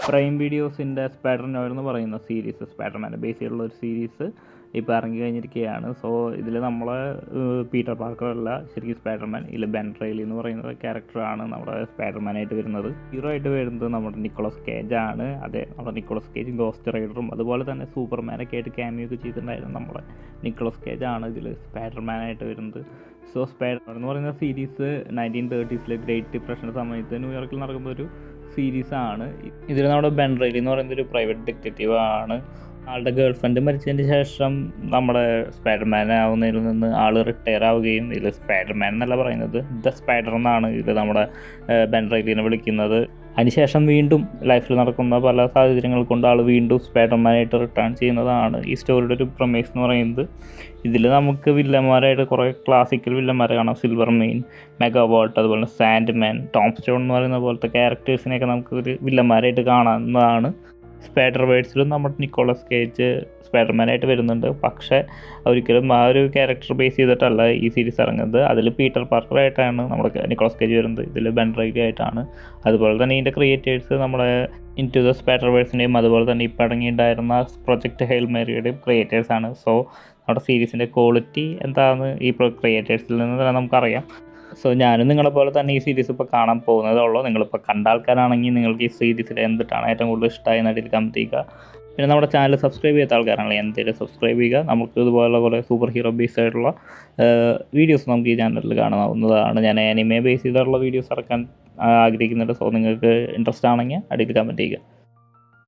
Prime വീഡിയോസിൻ്റെ spider novel എന്ന് പറയുന്ന സീരീസ്, സ്പൈഡർമാനെ ബേസ് ചെയ്തുള്ള ഒരു സീരീസ് ഇപ്പോൾ ഇറങ്ങി കഴിഞ്ഞിരിക്കുകയാണ്. സോ ഇതിൽ നമ്മളെ പീറ്റർ പാർക്കർ അല്ല ശരിക്കും സ്പൈഡർമാൻ, ഇതിൽ ബെൻ റെയ്ലി എന്ന് പറയുന്ന ക്യാരക്ടറാണ് നമ്മുടെ സ്പൈഡർമാനായിട്ട് വരുന്നത്. ഹീറോ ആയിട്ട് വരുന്നത് നമ്മുടെ നിക്കോളസ് കേജ് ആണ്. അതെ, നമ്മുടെ നിക്കോളസ് കേജ് ഗോസ്റ്റ് റൈഡറും അതുപോലെ തന്നെ സൂപ്പർമാനൊക്കെ ആയിട്ട് ക്യാമിയോ ഒക്കെ ചെയ്തിട്ടുണ്ടായിരുന്നു നമ്മുടെ നിക്കോളസ് കേജ് ആണ് ഇതിൽ സ്പൈഡർമാനായിട്ട് വരുന്നത്. സോ സ്പൈഡർമാൻ എന്ന് പറയുന്ന സീരീസ് 1930s ഗ്രേറ്റ് ഡിപ്രഷൻ്റെ സമയത്ത് ന്യൂയോർക്കിൽ നടക്കുന്ന ഒരു സീരീസാണ്. ഇതിൽ നമ്മുടെ ബെൻ റെയ്ലി എന്ന് പറയുന്ന ഒരു പ്രൈവറ്റ് ഡിറ്റക്റ്റീവ് ആണ്. ആളുടെ ഗേൾ ഫ്രണ്ട് മരിച്ചതിന് ശേഷം നമ്മുടെ സ്പൈഡർമാൻ ആവുന്നതിൽ നിന്ന് ആൾ റിട്ടയർ ആവുകയും ഇതിൽ സ്പൈഡർമാൻ എന്നല്ല പറയുന്നത്, ദ സ്പൈഡർ എന്നാണ് ഇത് നമ്മുടെ ബെൻ റെയ്ലിനെ വിളിക്കുന്നത്. അതിനുശേഷം വീണ്ടും ലൈഫിൽ നടക്കുന്ന പല സാഹചര്യങ്ങൾ കൊണ്ട് ആൾ വീണ്ടും സ്പൈഡർമാനായിട്ട് റിട്ടേൺ ചെയ്യുന്നതാണ് ഈ സ്റ്റോറിയുടെ ഒരു പ്രമേസ് എന്ന് പറയുന്നത്. ഇതിൽ നമുക്ക് വില്ലന്മാരായിട്ട് കുറേ ക്ലാസിക്കൽ വില്ലന്മാരെ കാണാം. സിൽവർ മെയിൻ, മെഗാവോൾട്ട്, അതുപോലെ സാൻഡ് മാൻ, ടോം സ്റ്റോൺ എന്ന് പറയുന്ന പോലത്തെ ക്യാരക്ടേഴ്സിനെയൊക്കെ നമുക്ക് ഒരു വില്ലന്മാരായിട്ട് കാണാവുന്നതാണ്. സ്പൈഡർ വേഴ്സിലും നമ്മുടെ നിക്കോളസ് കേജ് സ്പൈഡർമാനായിട്ട് വരുന്നുണ്ട്. പക്ഷേ ഒരിക്കലും ആ ഒരു ക്യാരക്ടർ ബേസ് ചെയ്തിട്ടല്ല ഈ സീരീസ് ഇറങ്ങുന്നത്. അതിൽ പീറ്റർ പാർക്കർ ആയിട്ടാണ് നമ്മുടെ നിക്കോളസ് കേജ് വരുന്നത്, ഇതിൽ ബെൻ റെയ്ലി ആയിട്ടാണ്. അതുപോലെ തന്നെ ഇതിൻ്റെ ക്രിയേറ്റേഴ്സ് നമ്മുടെ ഇൻടു ദ സ്പൈഡർ വേഴ്സിൻ്റെയും അതുപോലെ തന്നെ ഇപ്പോൾ ഇറങ്ങിയിട്ടുണ്ടായിരുന്ന പ്രൊജക്റ്റ് ഹെയിൽ മേരിയുടെയും ക്രിയേറ്റേഴ്സാണ്. സോ നമ്മുടെ സീരീസിൻ്റെ ക്വാളിറ്റി എന്താണെന്ന് ഈ ക്രിയേറ്റേഴ്സിൽ നിന്ന് തന്നെ നമുക്കറിയാം. സോ ഞാനും നിങ്ങളെ പോലെ തന്നെ ഈ സീരീസ് ഇപ്പോൾ കാണാൻ പോകുന്നതേ ഉള്ളൂ. നിങ്ങളിപ്പോൾ കണ്ട ആൾക്കാരാണെങ്കിൽ നിങ്ങൾക്ക് ഈ സീരീസിൽ എന്തിട്ടാണ് ഏറ്റവും കൂടുതൽ ഇഷ്ടമായി എന്നതിൽ കമൻറ്റ് ചെയ്യുക. പിന്നെ നമ്മുടെ ചാനൽ സബ്സ്ക്രൈബ് ചെയ്യാത്ത ആൾക്കാരാണെങ്കിൽ എന്തെങ്കിലും സബ്സ്ക്രൈബ് ചെയ്യുക. നമുക്ക് ഇതുപോലെ കുറേ സൂപ്പർ ഹീറോ ബേസ് ആയിട്ടുള്ള വീഡിയോസ് നമുക്ക് ഈ ചാനലിൽ കാണാവുന്നതാണ്. ഞാൻ ആനിമെ ബേസ് ചെയ്തിട്ടുള്ള വീഡിയോസ് ഇറക്കാൻ ആഗ്രഹിക്കുന്നുണ്ട്. സോ നിങ്ങൾക്ക് ഇൻട്രസ്റ്റ് ആണെങ്കിൽ അടിയിൽ കമൻറ്റ് ചെയ്യുക.